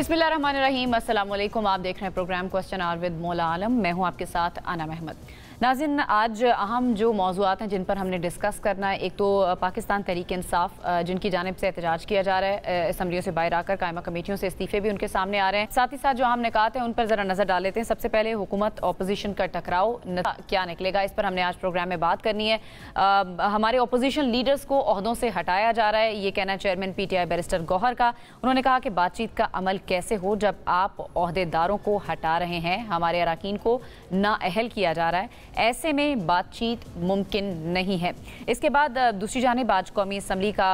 बिस्मिल्लाहिर्रहमानिर्रहीम, अस्सलाम वालेकुम। आप देख रहे हैं प्रोग्राम क्वेश्चन आवर विद मौला आलम। मैं हूं आपके साथ आना महमद। नाज़रीन, आज अहम जो मौज़ूआत हैं जिन पर हमने डिस्कस करना है, एक तो पाकिस्तान तहरीक इंसाफ जिनकी जानिब से एहतजाज किया जा रहा है, असम्बलियों से बाहर आकर कायमा कमेटियों से इस्तीफ़े भी उनके सामने आ रहे हैं। साथ ही साथ जो अहम निकात हैं उन पर ज़रा नज़र डाल लेते हैं। सबसे पहले हुकूमत अपोजिशन का टकराव क्या निकलेगा, इस पर हमने आज प्रोग्राम में बात करनी है। हमारे अपोजिशन लीडर्स को ओहदों से हटाया जा रहा है, ये कहना है चेयरमैन PTI बैरिस्टर गौहर का। उन्होंने कहा कि बातचीत का अमल कैसे हो जब आप ओहदेदारों को हटा रहे हैं, हमारे अराकीन को नाअहल किया जा रहा है, ऐसे में बातचीत मुमकिन नहीं है। इसके बाद दूसरी जानिब आज कौमी असम्बली का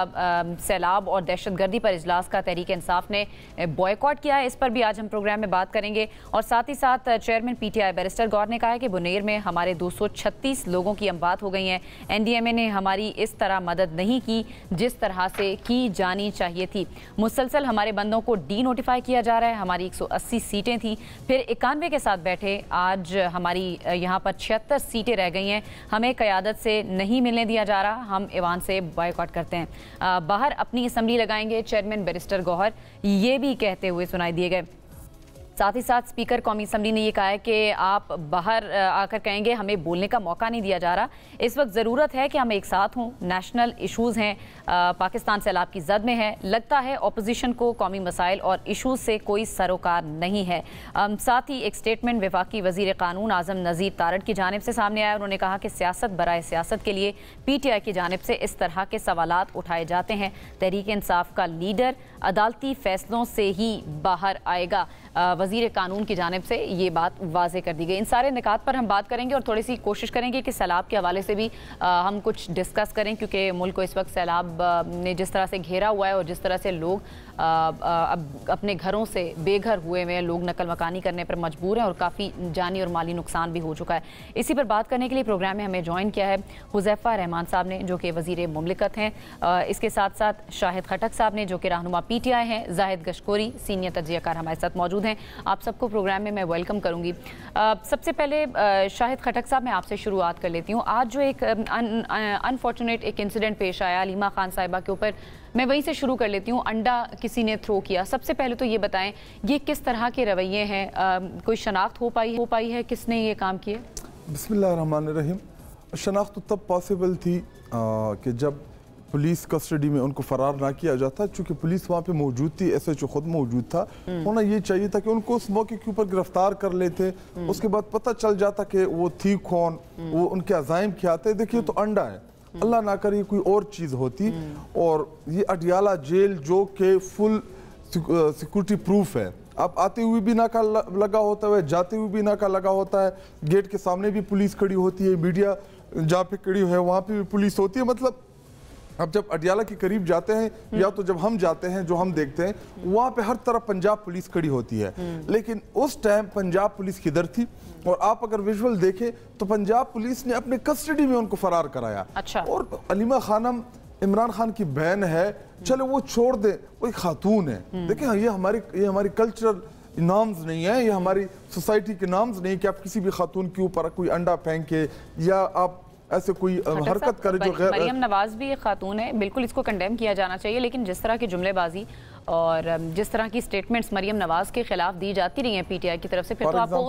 सैलाब और दहशतगर्दी पर इजलास का तहरीक इंसाफ ने बॉयकॉट किया है, इस पर भी आज हम प्रोग्राम में बात करेंगे। और साथ ही साथ चेयरमैन PTI बैरिस्टर गौहर ने कहा है कि बुनेर में हमारे 236 लोगों की अमवात हो गई हैं। NDMA ने हमारी इस तरह मदद नहीं की जिस तरह से की जानी चाहिए थी। मुसलसल हमारे बंदों को डीनोटिफाई किया जा रहा है। हमारी 180 सीटें थी, फिर 91 के साथ बैठे, आज हमारी यहाँ पर 76 सीटें रह गई हैं। हमें क़यादत से नहीं मिलने दिया जा रहा, हम ईवान से बॉयकॉट करते हैं। बाहर अपनी असम्बली लगाएंगे चेयरमैन बैरिस्टर गौहर, ये भी कहते हुए सुनाई दिए गए। साथ ही साथ स्पीकर कौमी असम्बली ने यह कहा है कि आप बाहर आकर कहेंगे हमें बोलने का मौका नहीं दिया जा रहा। इस वक्त ज़रूरत है कि हम एक साथ हों। नेशनल इशूज़ हैं, पाकिस्तान सैलाब की जद में है। लगता है अपोजिशन को कौमी मसाइल और इशूज़ से कोई सरोकार नहीं है। साथ ही एक स्टेटमेंट वफाकी वज़ीर क़ानून आज़म नज़ीर तारड़ की जानिब से सामने आया। उन्होंने कहा कि सियासत बराए सियासत के लिए PTI की जानिब से इस तरह के सवालात उठाए जाते हैं। तहरीक इंसाफ का लीडर अदालती फैसलों से ही बाहर आएगा। वज़ीर कानून की जानिब से ये बात वाज़े कर दी गई। इन सारे निकात पर हम बात करेंगे और थोड़ी सी कोशिश करेंगे कि सैलाब के हवाले से भी हम कुछ डिस्कस करें, क्योंकि मुल्क को इस वक्त सैलाब ने जिस तरह से घेरा हुआ है और जिस तरह से लोग अपने घरों से बेघर हुए हैं, लोग नकल मकानी करने पर मजबूर हैं और काफ़ी जानी और माली नुकसान भी हो चुका है। इसी पर बात करने के लिए प्रोग्राम में हमें ज्वाइन किया है हुज़ैफ़ा रहमान साहब ने, जो कि वज़ीर मुमलिकत हैं। इसके साथ साथ शाहिद खटक साहब ने, जो कि रहनुमा PTI हैं। जाहिद गशकोरी सीनियर तजियाकार हमारे साथ मौजूद हैं। आप सबको प्रोग्राम में मैं वेलकम करूंगी। सबसे पहले शाहिद खटक साहब, मैं आपसे शुरुआत कर लेती हूँ। आज जो एक अनफॉर्चुनेट एक इंसिडेंट पेश आया अलीमा खान साहिबा के ऊपर, मैं वहीं से शुरू कर लेती हूँ। अंडा किसी ने थ्रो किया, सबसे पहले तो ये बताएं ये किस तरह के रवैये हैं, कोई शनाख्त हो पाई है किसने ये काम किए? बिस्मिल्लाहिर्रहमानिर्रहीम। शनाख्त तो तब पॉसिबल थी कि जब पुलिस कस्टडी में उनको फरार ना किया जाता, चूँकि पुलिस वहाँ पे मौजूद थी, SHO खुद मौजूद था। होना ये चाहिए था कि उनको उस मौके के ऊपर गिरफ्तार कर लेते, उसके बाद पता चल जाता कि वो थी कौन, वो उनके अज़ाइम क्या थे। देखिए तो अंडा है, अल्लाह ना करे कोई और चीज़ होती। और ये अडियाला जेल जो कि फुल सिक्योरिटी प्रूफ है, आप आते हुए भी नाका लगा होता है, जाते हुए भी नाका लगा होता है, गेट के सामने भी पुलिस खड़ी होती है, मीडिया जहाँ पे खड़ी है वहाँ पे भी पुलिस होती है। मतलब अब जब अडियाला के करीब जाते हैं या तो जब हम जाते हैं, जो हम देखते हैं वहाँ पे हर तरफ पंजाब पुलिस खड़ी होती है। लेकिन उस टाइम पंजाब पुलिस किधर थी? और आप अगर विजुअल देखें तो पंजाब पुलिस ने अपने कस्टडी में उनको फरार कराया। अच्छा। और अलीमा खानम इमरान खान की बहन है, चलो वो छोड़ दे, वो एक खातून है। देखिए ये हमारी कल्चरल नॉर्म्स नहीं है, ये हमारी सोसाइटी के नॉर्म्स नहीं कि आप किसी भी खातून के ऊपर कोई अंडा फेंके या आप ऐसे कोई हरकत करे जो गैर। मरियम नवाज भी एक खातून है, बिल्कुल इसको कंडेम किया जाना चाहिए। लेकिन जिस तरह की जुमलेबाजी और जिस तरह की स्टेटमेंट्स मरियम नवाज के खिलाफ दी जाती रही हैं PTI की तरफ से, फिर तो आपको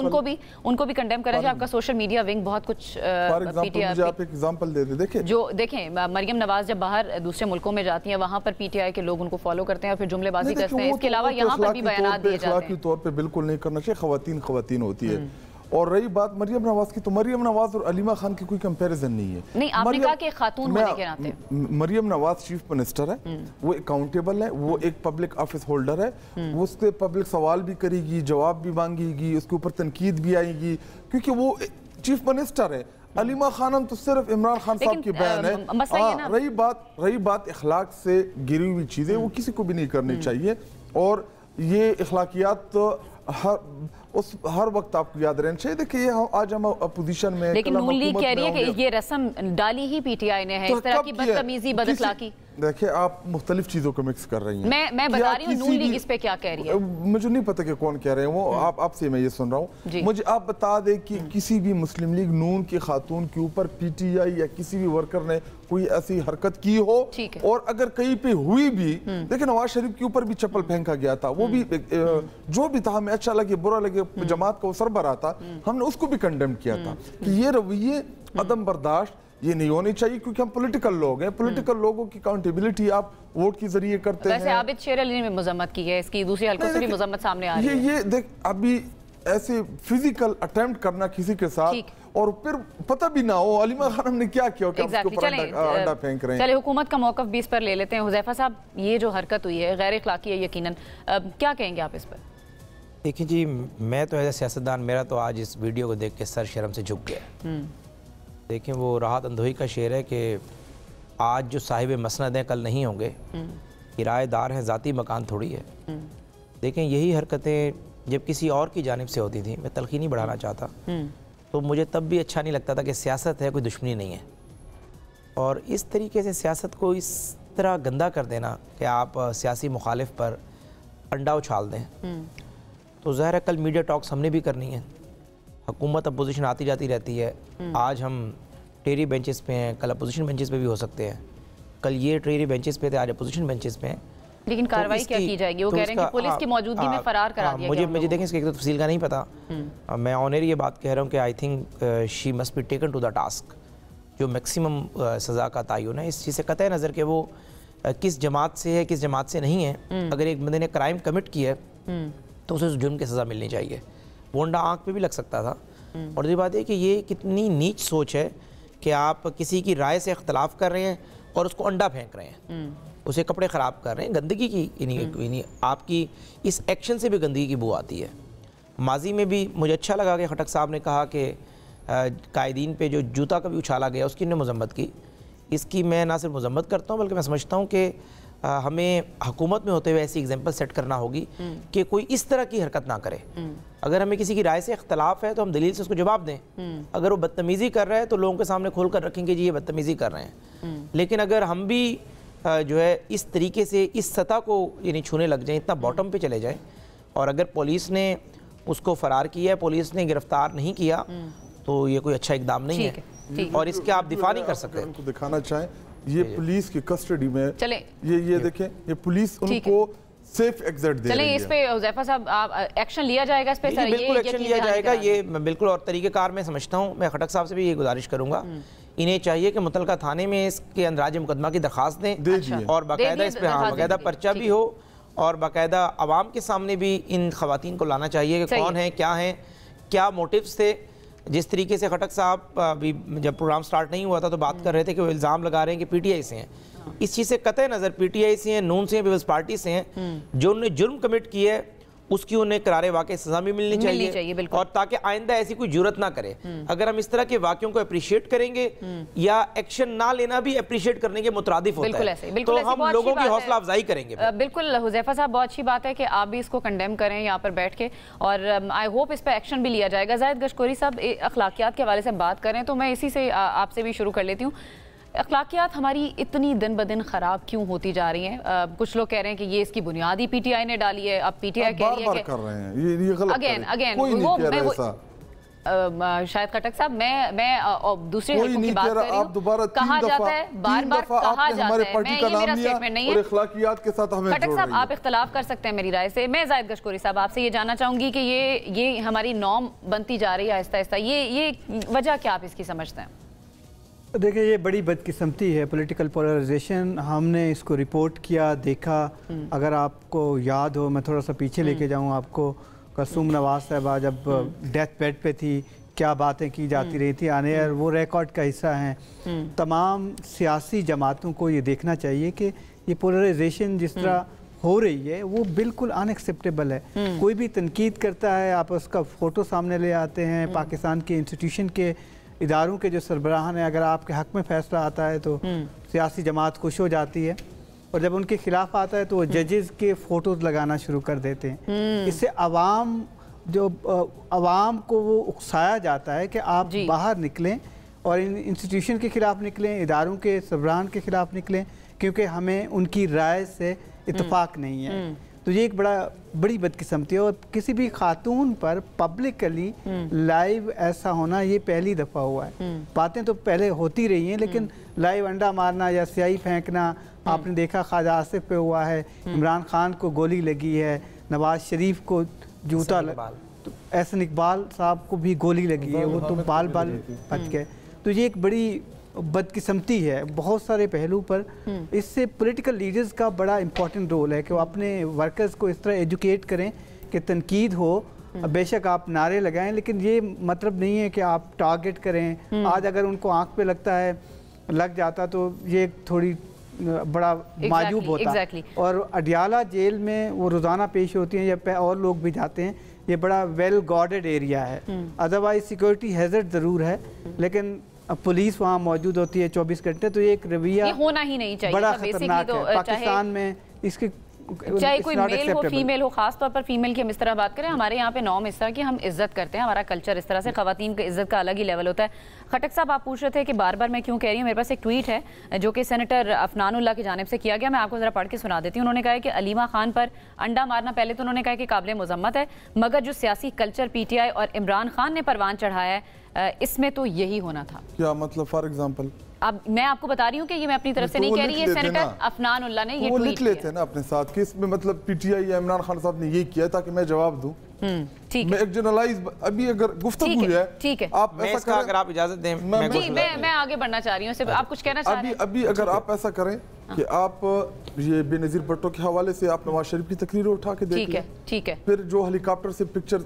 उनको भी कंडेम करना चाहिए। आपका सोशल मीडिया विंग बहुत कुछ PTI आप एक एग्जांपल दे दें। जो देखें मरियम नवाज जब बाहर दूसरे मुल्कों में जाती हैं, वहाँ पर PTI के लोग उनको फॉलो करते हैं और फिर जुमलेबाजी करते हैं। इसके अलावा यहाँ पर भी बयान दिए जाते हैं। तौर पर बिल्कुल नहीं करना चाहिए, खवातीन होती है। और रही बात मरियम नवाज की, तो मरियम नवाज और अलीमा खान की कोई कंपैरिजन नहीं है। नहीं, आपने कहा कि खातून होने के नाते मरियम नवाज चीफ मिनिस्टर है, वो अकाउंटेबल है, वो एक पब्लिक ऑफिस होल्डर है, वो उसके पब्लिक सवाल भी करेगी, जवाब भी मांगेगी, उसके ऊपर तनकीद भी आएगी, क्योंकि वो चीफ मिनिस्टर है। अलीमा खानम तो सिर्फ इमरान खान साहब की बहन है। रही बात अखलाक से गिरी हुई चीजें, वो किसी को भी नहीं करनी चाहिए। और ये अखलाकियात तो हर वक्त आपको याद रहना चाहिए। देखिए आज हम अपोजिशन में, लेकिन नून लीग कह रही है कि ये रस्म डाली ही PTI ने है, इस तरह की बदतमीजी बदअखलाकी। देखिए आप मुख्तलिफ चीज़ों को मिक्स कर रही हैं। मैं बता रही हूँ नून लीग इस पे क्या कह रही है। मुझे नहीं पता कि कौन कह रहे हैं वो, आपसे मैं ये सुन रहा हूँ। मुझे आप बता दें कि किसी भी मुस्लिम लीग नून की खातून के ऊपर PTI या किसी भी वर्कर ने कोई ऐसी हरकत की हो, और अगर कहीं पे हुई भी, देखिए नवाज शरीफ के ऊपर भी चप्पल फेंका गया था, वो भी जो भी था, हमें अच्छा लगे बुरा लगे, जमात का वो सरबराह था, हमने उसको भी कंडेम किया था कि ये रवैये अदम बर्दाश्त ये नहीं होनी चाहिए, क्योंकि हम पॉलिटिकल लोग हैं। पॉलिटिकल लोगों की अकाउंटेबिलिटी आप वोट के जरिए करते हैं। वैसे आबिद शेर अली ने मजम्मत की है इसकी, दूसरी हल्कों से भी मजम्मत सामने आ रही है। ये देख अभी ऐसे फिजिकल अटेम्प्ट करना किसी के साथ और फिर पता भी ना हो अलीमा खान ने क्या किया कि उसके ऊपर अंडा फेंक रहे हैं। चले हुकूमत का मौक़िफ़ भी इस पर ले लेते हैं। हुज़ैफ़ा साहब, ये जो हरकत हुई है गैर अखलाकी है यकीनन, क्या कहेंगे आप इस पर? देखिए जी, मैं तो एज ए सियासतदान, मेरा तो आज इस वीडियो को देख के सर शर्म से झुक गया। देखिए वो राहत अंदोही का शेर है कि आज जो साहिब मसनद हैं कल नहीं होंगे, किराएदार हैं ज़ाती मकान थोड़ी है। देखें यही हरकतें जब किसी और की जानिब से होती थी, मैं तलखी नहीं बढ़ाना चाहता, तो मुझे तब भी अच्छा नहीं लगता था कि सियासत है, कोई दुश्मनी नहीं है। और इस तरीके से सियासत को इस तरह गंदा कर देना कि आप सियासी मुखालिफ पर अंडा उछाल दें, तो ज़ाहिर है कल मीडिया टॉक्स हमने भी करनी है। हुकूमत अपोजिशन आती जाती रहती है, आज हम टेरी बेंचेस पे हैं, कल अपोजिशन बेंचेस पे भी हो सकते हैं, कल ये टेरी बेंचेस पे थे, आज अपोजिशन बेंचेस पे हैं। लेकिन कार्रवाई क्या की जाएगी? वो कह रहे हैं कि पुलिस की मौजूदगी में फरार करा दिया गया। मुझे देखें इसकी एक तो तफसील का नहीं पता, मैं ऑनर ये बात कह रहा हूँ कि I think she must be taken to the task. जो मैक्सिमम सज़ा का तयन है, इस चीज़ से कतई नज़र के वो किस जमात से है किस जमात से नहीं है। अगर एक बंदे ने क्राइम कमिट किया है तो उसे जुर्म की सज़ा मिलनी चाहिए। वो अंडा आँख पे भी लग सकता था। और दूसरी बात है कि ये कितनी नीच सोच है कि आप किसी की राय से इख्तलाफ कर रहे हैं और उसको अंडा फेंक रहे हैं, उसे कपड़े ख़राब कर रहे हैं। गंदगी की इन्हीं आपकी इस एक्शन से भी गंदगी की बू आती है। माजी में भी मुझे अच्छा लगा कि खटक साहब ने कहा कि कायदीन पे जो जूता कभी उछाला गया उसकी उन्होंने मजम्मत की। इसकी मैं ना सिर्फ मजम्मत करता हूँ बल्कि मैं समझता हूँ कि हमें हुकूमत में होते हुए ऐसी एग्जाम्पल सेट करना होगी कि कोई इस तरह की हरकत ना करे। अगर हमें किसी की राय से इख्तलाफ है तो हम दलील से उसको जवाब दें। अगर वो बदतमीज़ी कर रहा है तो लोगों के सामने खोल कर रखेंगे जी ये बदतमीज़ी कर रहे हैं। लेकिन अगर हम भी जो है इस तरीके से इस सतह को यानी छूने लग जाएं, इतना बॉटम पे चले जाएं, और अगर पुलिस ने उसको फ़रार किया है, पुलिस ने गिरफ्तार नहीं किया, तो ये कोई अच्छा इकदाम नहीं है और इसके आप दिफा नहीं कर सकते। उनको दिखाना चाहें ये पुलिस की कस्टडी में चले, ये देखें, ये पुलिस उनको सेफ एग्जिट दे रही है। इस पे हुज़ैफ़ा साहब आप एक्शन लिया जाएगा इस पे? सर बिल्कुल एक्शन लिया जाएगा, ये बिल्कुल और तरीक़ेकार मैं समझता हूँ। मैं खटक साहब से भी ये गुजारिश करूँगा, इन्हें चाहिए कि मुतलका थाने में इसके अंदराज मुकदमा की दरख्वास्त दें और बाकायदा इस पर बाकायदा पर्चा भी हो और बाकायदा आवाम के सामने भी इन खवातीन को लाना चाहिए कि कौन है, क्या मोटिव्स थे। जिस तरीके से खटक साहब अभी जब प्रोग्राम स्टार्ट नहीं हुआ था तो बात कर रहे थे कि वो इल्ज़ाम लगा रहे हैं कि PTI से हैं, इस चीज़ से कतई नज़र PTI से हैं, नून से हैं, पीपल्स पार्टी से हैं, जो उन्होंने जुर्म कमिट किया है उसकी उन्हें करारे वाक़ई सज़ा भी मिलनी चाहिए और ताकि आइंदा ऐसी कोई जुर्रत ना करे। अगर हम इस तरह के वाक़यों को अप्रिशिएट करेंगे या एक्शन ना लेना भी अप्रिशिएट करने के मुतरादिफ होता है, तो हम लोगों की हौसला अफजाई करेंगे। बिल्कुल हुज़ैफ़ा साहब, बहुत अच्छी बात है कि आप भी इसको कंडेम करें यहाँ पर बैठ के, और आई होप इस पर एक्शन भी लिया जाएगा। ज़ाहिद गशकोरी साहब, अखलाकियात के हवाले से बात करें तो मैं इसी से आपसे भी शुरू कर लेती हूँ। अखलाकियात हमारी इतनी दिन ब दिन ख़राब क्यों होती जा रही हैं? कुछ लोग कह रहे हैं कि ये इसकी बुनियादी PTI ने डाली है। अब PTI कह रही है कि कर रहे हैं ये गलत अगेन वो शायद खटक साहब मैं दूसरे हल्कों की बात कर रही हूं। कहा जाता है बार-बार कहा जाता है, मैं ये मेरा स्टेटमेंट नहीं है, और अखलाकियात के साथ हमें खटक साहब आप इख्तलाफ कर सकते हैं मेरी राय से। मैं ज़ाहिद गशकोरी साहब आपसे ये जानना चाहूंगी कि ये हमारी नॉर्म बनती जा रही है आहिस्ता आहिस्ता, ये वजह क्या आप इसकी समझते हैं? देखिए ये बड़ी बदकिस्मती है, पॉलिटिकल पोलराइजेशन। हमने इसको रिपोर्ट किया, देखा। अगर आपको याद हो, मैं थोड़ा सा पीछे लेके जाऊं आपको, कसुम नवाज साहबा जब डेथ बेड पे थी, क्या बातें की जाती रही थी आने, और वो रिकॉर्ड का हिस्सा हैं। तमाम सियासी जमातों को ये देखना चाहिए कि ये पोलराइजेशन जिस तरह हो रही है वो बिल्कुल अनएक्सेप्टेबल है। कोई भी तनकीद करता है, आप उसका फ़ोटो सामने ले आते हैं। पाकिस्तान के इंस्टीट्यूशन के इदारों के जो सरबराहान हैं, अगर आपके हक़ में फ़ैसला आता है तो सियासी जमात खुश हो जाती है, और जब उनके खिलाफ आता है तो वो जजेस के फ़ोटोज़ लगाना शुरू कर देते हैं। इससे आवाम को वो उकसाया जाता है कि आप बाहर निकलें और इन इंस्टीट्यूशन के ख़िलाफ़ निकलें, इदारों के सरबराहान के ख़िलाफ़ निकलें, क्योंकि हमें उनकी राय से इत्तेफाक नहीं है। तो ये एक बड़ी बदकिस्मती है। और किसी भी खातून पर पब्लिकली लाइव ऐसा होना ये पहली दफ़ा हुआ है। बातें तो पहले होती रही हैं, लेकिन लाइव अंडा मारना या स्याही फेंकना आपने देखा ख्वाजा आसिफ पे हुआ है, इमरान खान को गोली लगी है, नवाज शरीफ को जूता तो एहसन इकबाल साहब को भी गोली लगी है, वो तो बाल बच गए। तो ये एक बड़ी बदकिस्मती है बहुत सारे पहलू पर। इससे पॉलिटिकल लीडर्स का बड़ा इम्पोर्टेंट रोल है कि वो अपने वर्कर्स को इस तरह एजुकेट करें कि तनकीद हो। बेशक आप नारे लगाएं, लेकिन ये मतलब नहीं है कि आप टारगेट करें। आज अगर उनको आंख पे लगता है, लग जाता, तो ये थोड़ी बड़ा मायूब होता है। और अडियाला जेल में वो रोज़ाना पेश होती हैं या और लोग भी जाते हैं। ये बड़ा वेल गार्डेड एरिया है, अदरवाइज सिक्योरिटी हैजर्ड ज़रूर है, लेकिन पुलिस वहाँ मौजूद होती है 24 घंटे। तो ये एक रवैया होना ही नहीं चाहिए, बड़ा खतरनाक है पाकिस्तान में। इसके चाहे कोई मेल हो फीमेल हो, खास तौर पर फीमेल की हम इस तरह बात करें, हमारे यहाँ पे नॉर्म इस तरह की हम इज्जत करते हैं, हमारा कल्चर इस तरह से, खवातीन की इज्जत का अलग ही लेवल होता है। खटक साहब, आप पूछ रहे थे कि बार बार मैं क्यों कह रही हूँ। मेरे पास एक ट्वीट है जो कि सेनेटर अफनानुल्लाह की जानिब से किया गया, मैं आपको ज़रा पढ़ के सुना देती हूँ। उन्होंने कहा है कि अलीमा खान पर अंडा मारना, पहले तो उन्होंने कहा कि काबिल मज़म्मत है, मगर जो सियासी कल्चर PTI और इमरान खान ने परवान चढ़ाया है, इसमें तो यही होना था। क्या मतलब? फॉर एग्जाम्पल अब मैं आपको बता रही हूँ कि ये मैं अपनी तरफ से नहीं कह रही, ये सेनेटर अफनानुल्लाह ने ये लिख लेते हैं ना अपने साथ कि इसमें मतलब PTI या इमरान खान साहब ने ये किया ताकि मैं जवाब दूं। ठीक है, मैं एक जनरलाइज अभी अगर गुफ्तगू है, ठीक है, आप ऐसा करें, अगर आप इजाजत दें, मैं आगे बढ़ना चाह रही हूँ, सिर्फ आप कुछ कहना चाह रहे हैं? अभी अगर आप ऐसा करें कि आप ये बेनज़ीर भुट्टो के हवाले से आप नवाज शरीफ की तकरीर उठा के देख लें, ठीक है, फिर जो हेलीकॉप्टर से पिक्चर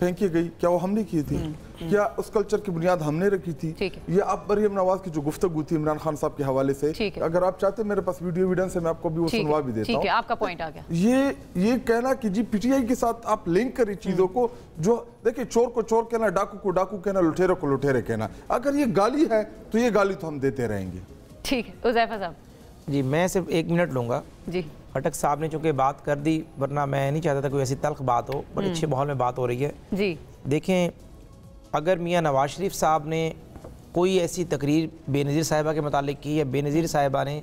फेंकी गई, क्या वो हमने की थी? क्या उस कल्चर की बुनियाद हमने रखी थी? ये आप मरियम नवाज की जो गुफ्तगू थी इमरान खान साहब के हवाले से, अगर आप चाहते मेरे पास वीडियो एविडेंस है, मैं आपको भी वो सुनवा भी देता हूं। आपका पॉइंट आ गया। ये कहना कि जी PTI के साथ आप लिंक करें चीजों को, जो देखिए चोर को चोर कहना, डाकू को डाकू कहना, लुटेरे को लुटेरे कहना, अगर ये गाली है तो ये गाली तो हम देते रहेंगे। ठीक है, हुज़ैफा साहब जी, मैं सिर्फ 1 मिनट लूँगा जी। खटक साहब ने चूँकि बात कर दी, वरना मैं नहीं चाहता था कोई ऐसी तल्ख बात हो, बड़े अच्छे माहौल में बात हो रही है जी। देखें, अगर मियाँ नवाज शरीफ साहब ने कोई ऐसी तकरीर बेनज़ीर साहिबा के मुतालिक की या बेनज़ीर साहिबा ने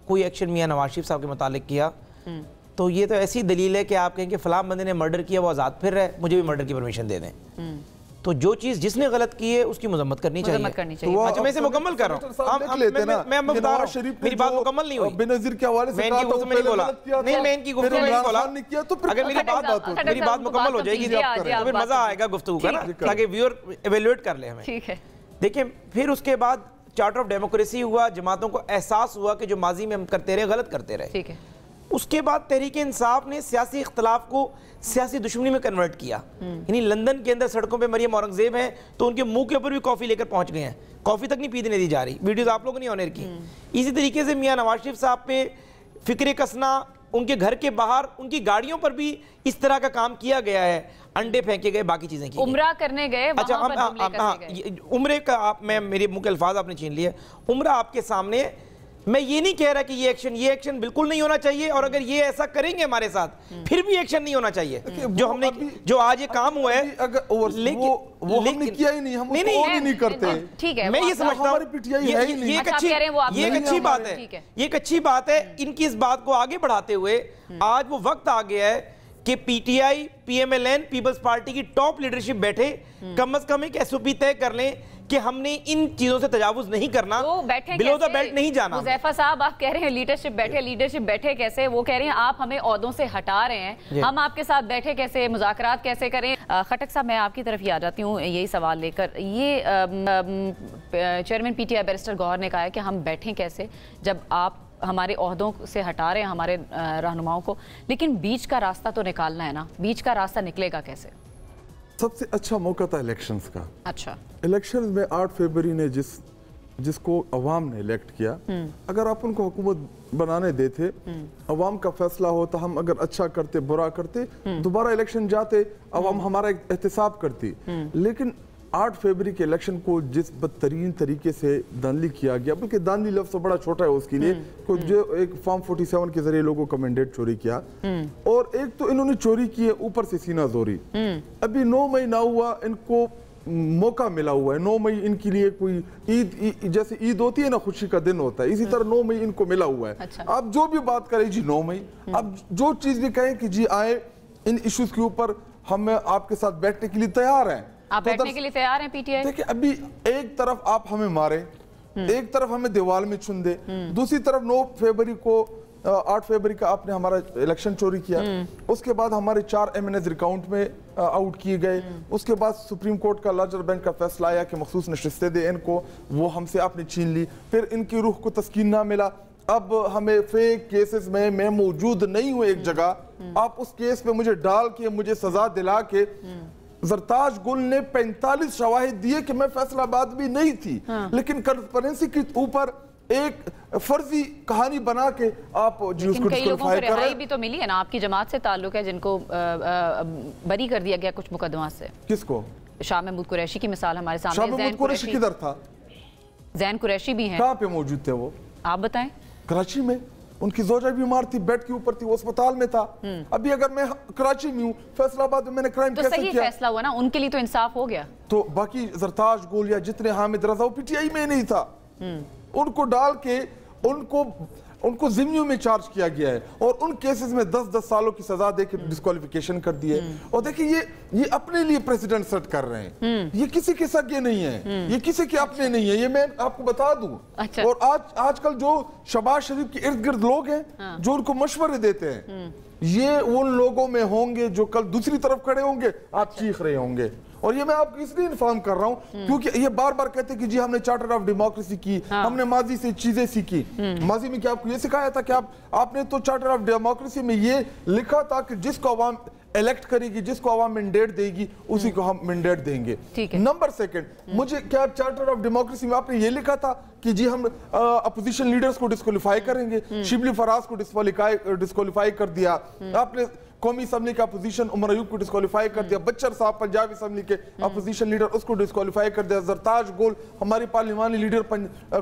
कोई एक्शन मियाँ नवाज शरीफ साहब के मुतालिक किया, तो ये तो ऐसी दलील है कि आप कहें कि फ़लाँ बंदे ने मर्डर किया, वो आज़ाद फिर रहा है, मुझे भी मर्डर की परमिशन दे दें। तो जो चीज़ जिसने गलत की है उसकी मज़म्मत करनी चाहिए। अच्छा, मैं इसे मुकम्मल कर रहा हूँ, मैं बता रहा हूँ, मेरी बात मुकम्मल नहीं हुई। बेनज़ीर के हवाले से मैं नहीं बोला, नहीं मैं इनकी गुफ्तगू नहीं बोला। अगर मेरी बात मुकम्मल हो जाएगी तो फिर मज़ा आएगा गुफ्तगू का ना, ताकि व्यूअर एवेल्युएट कर ले हमें। ठीक है, देखिए, फिर उसके बाद चार्टर ऑफ डेमोक्रेसी हुआ, जमातों को एहसास हुआ कि जो माजी में हम करते रहे गलत करते रहे। ठीक है, उसके बाद तहरीक इंसाफ ने सियासी इख्तलाफ को सियासी दुश्मनी में कन्वर्ट किया। यानी लंदन के अंदर सड़कों पे मरियम औरंगजेब हैं तो उनके मुंह के ऊपर भी कॉफ़ी लेकर पहुंच गए हैं, कॉफ़ी तक नहीं पीने दी जा रही। वीडियोस आप लोगों ने ऑनर की। इसी तरीके से मियाँ नवाज शरीफ साहब पे फिक्र कसना, उनके घर के बाहर उनकी गाड़ियों पर भी इस तरह का काम किया गया है, अंडे फेंके गए, बाकी चीजें की। उम्रा करने गए, अच्छा उम्रे का आप, मैं मेरे मुंह के अल्फाज आपने छीन लिए। उम्रा आपके सामने, मैं ये नहीं कह रहा कि ये एक्शन बिल्कुल नहीं होना चाहिए, और अगर ये ऐसा करेंगे हमारे साथ फिर भी एक्शन नहीं होना चाहिए। जो हमने जो आज ये काम हुआ है, अगर वो हमने किया ही नहीं, हम उसको नहीं करते। ठीक है, मैं ये समझता हूँ ये एक अच्छी बात है। इनकी इस बात को आगे बढ़ाते हुए आज वो वक्त आ गया है कि PTI, PMLN, पीपल्स पार्टी की टॉप लीडरशिप बैठे, कम से कम एक SOP तय कर लें कि हमने इन चीजों से तजावुज नहीं करना, बिलो द बेल्ट नहीं जाना। हुज़ैफा साहब, आप कह रहे हैं लीडरशिप बैठे कैसे? वो कह रहे हैं आप हमें ओहदों से हटा रहे हैं, हम आपके साथ बैठे कैसे, मुज़ाकरात कैसे करें? खटक साहब, मैं आपकी तरफ ही आ जाती हूँ यही सवाल लेकर। ये चेयरमैन PTI बैरिस्टर गौहर ने कहा है कि हम बैठें कैसे जब आप हमारे ओहदों से हटा रहे हैं हमारे रहनुमाओं को, लेकिन बीच का रास्ता तो निकालना है ना, बीच का रास्ता निकलेगा कैसे? सबसे अच्छा मौका था इलेक्शंस का। अच्छा, इलेक्शंस में 8 फरवरी ने जिसको अवाम ने इलेक्ट किया, अगर आप उनको हुकूमत बनाने देते, अवाम का फैसला होता, हम अगर अच्छा करते बुरा करते, दोबारा इलेक्शन जाते, अवाम हमारा एहतसाब करती। लेकिन 8 फरवरी के इलेक्शन को जिस बदतरीन तरीके से धांधली किया गया, बल्कि धांधली लफ्ज़ तो बड़ा छोटा है उसके लिए, जो एक फॉर्म 47 के जरिए लोगों का मैंडेट चोरी किया, और एक तो इन्होंने चोरी की है ऊपर से सीना जोरी। अभी 9 महीना हुआ इनको मौका मिला हुआ है। 9 मई इनके लिए कोई ईद, जैसे ईद होती है ना, खुशी का दिन होता है, इसी तरह 9 मई इनको मिला हुआ है। अच्छा। आप जो भी बात करें जी 9 मई, अब जो चीज भी कहें कि जी आए इन इश्यूज के ऊपर हम आपके साथ बैठने के लिए तैयार हैं। आप बैठने के लिए तैयार हैं पीटीआई? देखिए अभी एक तरफ आप हमें मारे, एक तरफ हमें दीवार में चुन दे, दूसरी तरफ 9 फरवरी को 8 फरवरी का आपने हमारा इलेक्शन चोरी किया, उसके बाद हमारे 4 MNAs अकाउंट में आउट किए गए, उसके बाद सुप्रीम कोर्ट का लार्जर बेंच का फैसला आया कि मखसूस नशिस्तें दे इनको, वो हमसे आपने छीन ली, फिर इनकी रूह को तस्कीन ना मिला। अब हमें फेक केसेस में मैं मौजूद नहीं हूँ एक जगह, आप उस केस पे मुझे डाल के मुझे सजा दिला के, जरताज गुल ने 45 शवाहिद दिए कि मैं फैसलाबाद भी नहीं थी, लेकिन ट्रांसपेरेंसी के ऊपर एक फर्जी कहानी बना के आप जी उसको कई लोगों को डिस्क्वालीफाई कर रहे रिहाई हैं। भी तो मिली है ना, आपकी जमात से ताल्लुक है जिनको बरी कर दिया गया कुछ मुकदमा से। किसको? शाह महमूद कुरैशी की मिसाल हमारे शाह सामने। महमूद कुरैशी किधर था? जैन कुरैशी भी हैं। कहाँ पे मौजूद थे वो? आप बताएं। कराची में। उनकी जोजा बीमार थी, बेड के ऊपर थी, वो अस्पताल में था। अभी अगर मैं कराची में हूँ, फैसलाबाद में मैंने क्राइम तो कैसे सही किया? फैसला हुआ ना, उनके लिए तो इंसाफ हो गया। तो बाकी जरताज गुल या जितने हामिद रजा, वो पीटीआई में नहीं था, उनको डाल के उनको जिम्मियों में चार्ज किया गया है और उन केसेस में 10-10 सालों की सजा दे के डिस्क्वालिफिकेशन कर दी है। और देखिए ये अपने लिए प्रेसिडेंट सेट कर रहे हैं, ये किसी के सगे नहीं है, ये किसी के अपने नहीं है, ये मैं आपको बता दूं। अच्छा। और आजकल जो शहबाज शरीफ के इर्द गिर्द लोग हैं जो उनको मशवरे देते हैं, ये उन लोगों में होंगे जो कल दूसरी तरफ खड़े होंगे, आप चीख रहे होंगे। और ये मैं आपको इसलिए इन्फॉर्म कर रहा हूँ क्योंकि ये बार बार कहते हैं कि जी हमने चार्टर ऑफ डेमोक्रेसी की, हमने माजी से चीजें सीखी। माजी में क्या आपको ये सिखाया था कि आपने तो चार्टर ऑफ डेमोक्रेसी में ये लिखा था कि जिसको अवाम इलेक्ट करेगी, जिसको अवाम मैंडेट देगी, उसी को हम मैंडेट देंगे। नंबर सेकंड, मुझे क्या चार्टर ऑफ डेमोक्रेसी में आपने ये लिखा था कि जी हम अपोजिशन लीडर्स को डिस्क्वालीफाई करेंगे? शिबली फराज को डिस्क्वालीफाई कर दिया आपने, कौमी असम्बली का अपोजिशन उमर अयूब को डिस्क्वालीफाई कर दिया, बच्चर साहब पंजाब असम्बली के अपोजिशन लीडर, उसको डिस्क्वालीफाई कर दिया, जरताज गोल हमारी पार्लिमानी लीडर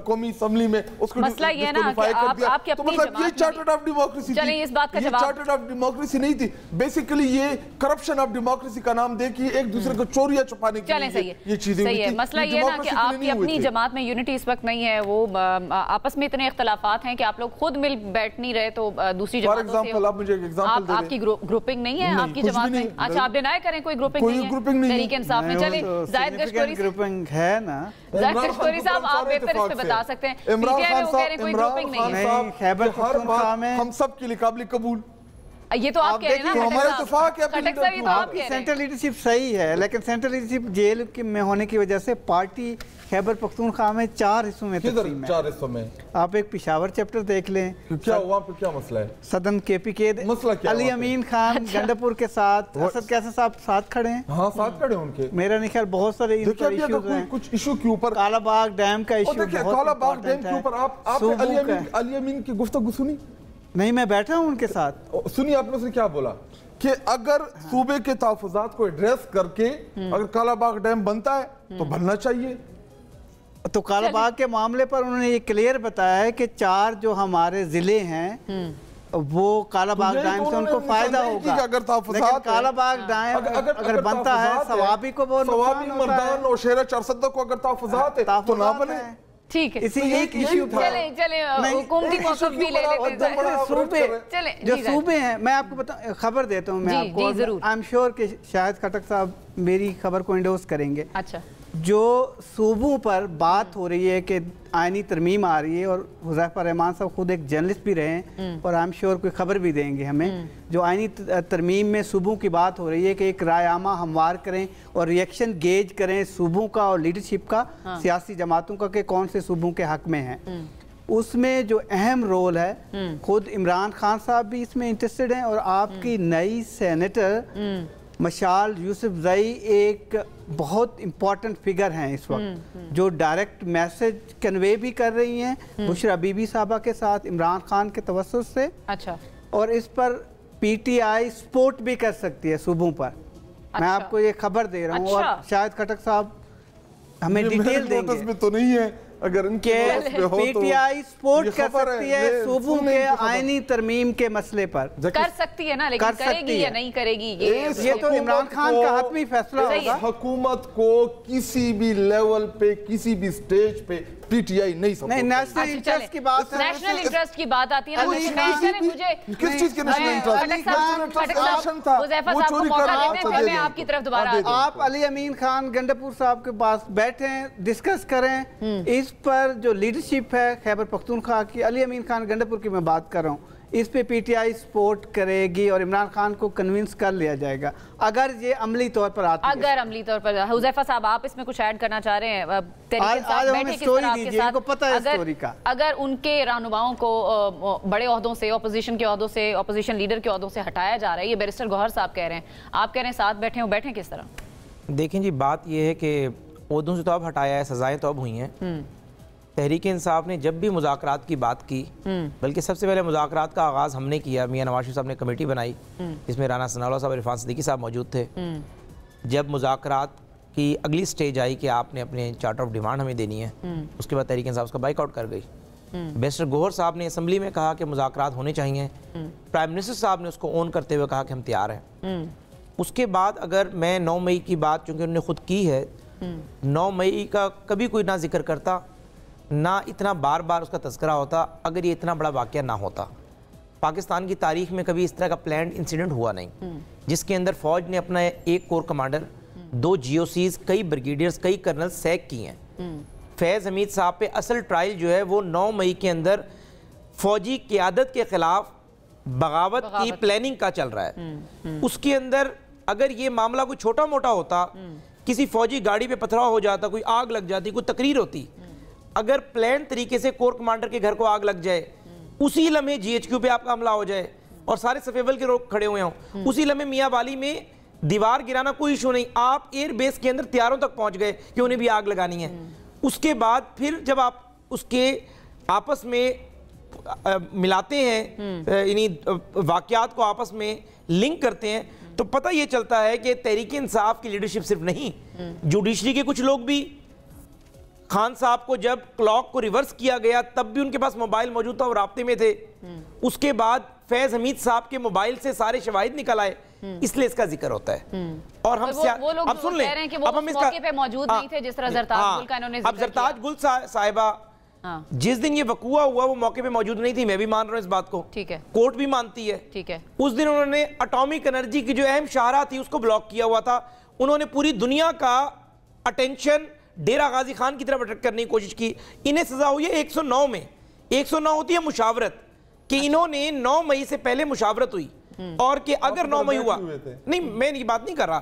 कौमी असम्बली में, उसको डिस्क्वालीफाई कर दिया। तो मतलब ये चार्टर ऑफ डेमोक्रेसी थी, ये चार्टर ऑफ डेमोक्रेसी नहीं थी। बेसिकली ये करप्शन ऑफ डेमोक्रेसी का नाम दे कि एक दूसरे को चोरियां छुपाने के लिए ये चीजें हुई थी। मसला ये ना कि आपकी अपनी जमात में यूनिटी इस वक्त नहीं है, वो आपस में इतने इख्तलाफात हैं कि आप लोग खुद मिल बैठ नहीं रहे, तो दूसरी जमातों से आप मुझे एक एग्जांपल दे दें। ग्रुपिंग नहीं है आपकी जमात में? अच्छा, आप डिनाई करें कोई ग्रुपिंग नहीं है तहरीक इंसाफ में? चले जाहिद गश्तोरी ग्रुपिंग है ना, जाहिद गश्तोरी साहब आप बेहतर इस पे बता सकते हैं। इमरान पीटीआई में वो कह रहे हैं कोई ग्रुपिंग नहीं है। नहीं, खैबर पख्तूनख्वा में हम सब के लिए काबिल कबूल। ये तो आप कह रहे हैं ना, हमारा इत्तेफाक है। खटक साहब ये तो आप कह रहे हैं। सेंट्रल लीडरशिप सही है, लेकिन सेंट्रल लीडरशिप जेल में होने की वजह से पार्टी खैबर पख्तूनख्वा में 4 हिस्सों में तकसीम है। 4 हिस्सों में आप एक पिशावर चैप्टर देख लें, क्या वहाँ पे क्या मसला है? सदन KPK मसला क्या अली अमीन खान गंडापुर के साथ असद कैसा साहब साथ खड़े हैं। हाँ, साथ खड़े उनके। मेरा नहीं ख्याल बहुत सारे इश्यूज हैं, कुछ इशू के ऊपर कालाबाग डैम का इशू, कालाबाग डैम के ऊपर आपने अली अमीन की गुफ्तगू सुनी? नहीं, मैं बैठा हूँ उनके साथ। सुनिए आपने उसने क्या बोला कि अगर सूबे के तहफ़्फ़ुज़ात को एड्रेस करके अगर कालाबाग डैम बनता है तो बनना चाहिए। तो कालाबाग के मामले पर उन्होंने ये क्लियर बताया है कि 4 जो हमारे जिले हैं वो कालाबाग डैम से उनको फायदा होगा। लेकिन कालाबाग डैम अगर बनता है सवाबी को, वो सवाबी मर्दान और शेरा चारसदा को अगर तहफ़्फ़ुज़ात है तो ना बने। ठीक है, इसी एक इश्यू था। चले हुकूमती मौक़िफ़ भी ले लेते हैं। जो सूबे हैं, मैं आपको बता खबर देता हूँ मैं आपको, आई एम श्योर कि शायद खटक साहब मेरी खबर को इंडोर्स करेंगे। अच्छा, जो सूबों पर बात हो रही है कि आईनी तरमीम आ रही है, और हुज़ैफा रहमान साहब खुद एक जर्नलिस्ट भी रहे हैं और आई एम श्योर कोई खबर भी देंगे हमें, जो आईनी तरमीम में सूबों की बात हो रही है कि एक रायनामा हमवार करें और रिएक्शन गेज करें सूबों का और लीडरशिप का, सियासी जमातों का, कि कौन से सूबों के हक में है। उसमें जो अहम रोल है, खुद इमरान खान साहब भी इसमें इंटरेस्टेड हैं, और आपकी नई सेनेटर मशाल यूसुफजई एक बहुत इम्पॉर्टेंट फिगर हैं इस वक्त, जो डायरेक्ट मैसेज कन्वे भी कर रही हैं बुशरा बीबी साहबा के साथ इमरान खान के तवस्सुत से। अच्छा, और इस पर पीटीआई सपोर्ट भी कर सकती है सूबों पर। मैं आपको ये खबर दे रहा हूँ, और शायद खटक साहब हमें डिटेल देंगे। में तो नहीं है, اگر ان کہ پی ٹی آئی سپورٹ کر سکتی ہے صوبوں کے آئینی ترمیم کے مسئلے پر، کر سکتی ہے نا، لیکن کرے گی یا نہیں کرے گی یہ تو عمران خان کا حتمی فیصلہ ہوگا۔ حکومت کو کسی بھی لیول پہ کسی بھی سٹیج پہ پی ٹی آئی نہیں سپورٹ، نیشنل انٹرسٹ کی بات ہے، نیشنل انٹرسٹ کی بات آتی ہے نا، کس چیز کے نیشنل انٹرسٹ؟ حذیفہ صاحب کو موقع دیتے ہیں، پھر میں آپ کی طرف دوبارہ آتی ہوں۔ آپ علی امین خان گنڈپور صاحب کے پاس بیٹھیں، ڈسکس کریں اس پر جو لیڈرشپ ہے خیبر پختونخوا کی، علی امین خان گنڈپور کی میں بات کر رہا ہوں، اس پہ پی ٹی آئی سپورٹ کرے گی اور عمران خان کو کنونس کر لیا جائے گا اگر یہ عملی طور پر آتی ہے۔ اگر عملی طور پر، حذیفہ صاحب آپ اس میں کچھ ایڈ کرنا چاہ رہے ہیں؟ آج ہمیں سٹوری دیجئے، ان کو پتہ ہے سٹوری کا۔ اگر ان کے رہنماؤں کو بڑے عہدوں سے، اپوزیشن کے عہدوں سے، اپوزیشن لیڈر کے عہدوں سے ہٹایا جا رہا ہے، یہ بیرسٹر گوہر صاحب کہہ رہے ہیں، آپ کہہ رہے ہیں ساتھ بیٹھیں، وہ بیٹھیں کس طرح؟ دیکھیں جی، بات یہ ہے کہ عہدوں سے تو اب ہٹایا ہے، سزائیں تو اب ہوئی ہیں۔ تحریک انصاف نے جب بھی مذاکرات کی بات کی، بلکہ سب سے پہلے مذاکرات کا آغاز ہم نے کیا، میاں نواز شریف صاحب نے کمیٹی بنائی جس میں رانا ثناء اللہ صاحب اور عرفان صدیقی صاحب موجود تھے۔ جب مذاکرات کی اگلی سٹیج آئی کہ آپ نے اپنے چارٹر آف ڈیمانڈ ہمیں دینی ہے، اس کے بعد تحریک انصاف اس کا بائیک آؤٹ کر گئی۔ بیرسٹر گوہر صاحب نے اسمبلی میں کہا کہ مذاکرات ہونے چاہیے، پرائم منسٹر صاحب نے اس کو اون کرتے ہوئے کہا کہ ہم تیار ہیں۔ اس کے بعد اگر میں 9 مئی کی بات چونکہ انہوں نے خود کی ہے، 9 مئی کا کبھی کوئی نہ ذکر کرتا، نہ اتنا بار بار اس کا تذکرہ ہوتا اگر یہ اتنا بڑا واقعہ نہ ہوتا۔ پاکستان کی تاریخ میں کبھی اس طرح کا پلانڈ انسیڈنٹ ہوا نہیں جس کے اندر فوج نے اپنا ایک کور کمانڈر، 2 جی او سیز، کئی بریگیڈیئرز، کئی کرنل سیک کی ہیں۔ فیض حمید صاحب پہ اصل ٹرائل جو ہے وہ 9 مئی کے اندر فوجی قیادت کے خلاف بغاوت کی پلاننگ کا چل رہا ہے۔ اس کے اندر اگر یہ معاملہ کوئی چھوٹا موٹا ہوتا، کسی فوجی گاڑی پہ پتھراؤ ہو جاتا، کوئی آگ لگ جاتی، کوئی تقریر ہوتی، اگر پلان طریقے سے کور کمانڈر کے گھر کو آگ لگ جائے، اسی لمحے جی ایچ کیو پہ آپ کا حملہ ہو جائے اور سارے صفیول کے لوگ کھڑے ہوئے ہوں، اسی لمحے میاں والی میں دیوار گرانا کوئی ایشو نہیں، آپ ایئر بیس کے اندر تیاروں تک پہنچ گئے کہ انہیں بھی آگ لگانی ہے۔ اس کے بعد پھر جب آپ اس کے آپس میں ملاتے ہیں، یعنی واقعات کو آپس میں لنک کرتے ہیں، تو پتہ یہ چلتا ہے کہ تحریک انصاف کی لیڈرشپ صرف نہیں، جوڈیشری کے کچھ لوگ بھی، خان صاحب کو جب کلاک کو ریورس کیا گیا تب بھی ان کے پاس موبائل موجود تھا اور رابطے میں تھے۔ اس کے بعد فیض حمید صاحب کے موبائل سے سارے شواہد نکل آئے، اس لیے اس کا ذکر ہوتا ہے۔ اور ہم اب سن لیں، اب ہم اس موقع پہ موجود نہیں تھے جس طرح زرتاج گل کا انہوں نے ذکر کیا۔ اب زرتاج گل صاحبہ جس دن یہ وقوع ہوا وہ موقع پہ موجود نہیں تھی، میں بھی مان رہا ہوں اس بات کو، کورٹ بھی مانتی ہے۔ اس دن انہوں نے اٹامک انرجی کی جو اہم شاہراہ تھی اس کو بلاک کیا ہوا تھا، انہوں نے پوری دنیا کا اٹینشن ڈیرہ غازی خان کی طرف اٹریکٹ کرنے کی کوشش کی۔ انہیں سزا ہوئی ہے 109 میں، 109 ہوتی ہے مشاورت، کہ انہوں نے 9 مئی سے پہلے مشاورت ہوئی، اور کہ اگر 9 مئی ہوا، نہیں میں یہ بات نہیں کر رہا،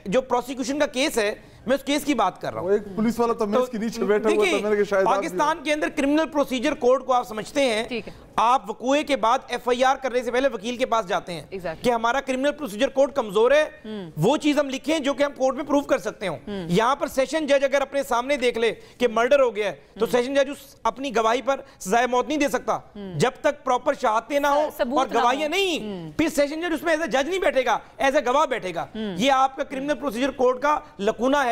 جو پروسیکیوشن کا کیس ہے میں اس کیس کی بات کر رہا ہوں۔ ایک پولیس والا تو میز کے نیچے بیٹھا ہوا تھا، میں نے کہا شاید پاکستان کے اندر کرمنل پروسیجر کوڈ کو آپ سمجھتے ہیں، آپ وقوعے کے بعد ایف آئی آر کرنے سے پہلے وکیل کے پاس جاتے ہیں کہ ہمارا کرمنل پروسیجر کوڈ کمزور ہے، وہ چیز ہم لکھیں جو کہ ہم کورٹ میں پروف کر سکتے ہوں۔ یہاں پر سیشن جج اگر اپنے سامنے دیکھ لے کہ مرڈر ہو گیا ہے تو سیشن جج اپنی گواہی پر سزائے موت نہیں دے سکتا جب تک پراپر شہادتیں نہ ہوں اور گواہیاں نہیں، پھر سیشن جج اس میں ایز اے جج نہیں بیٹھے گا، ایز اے گواہ بیٹھے گا۔ یہ آپ کا کرمنل پروسیجر کوڈ کا لکونہ ہے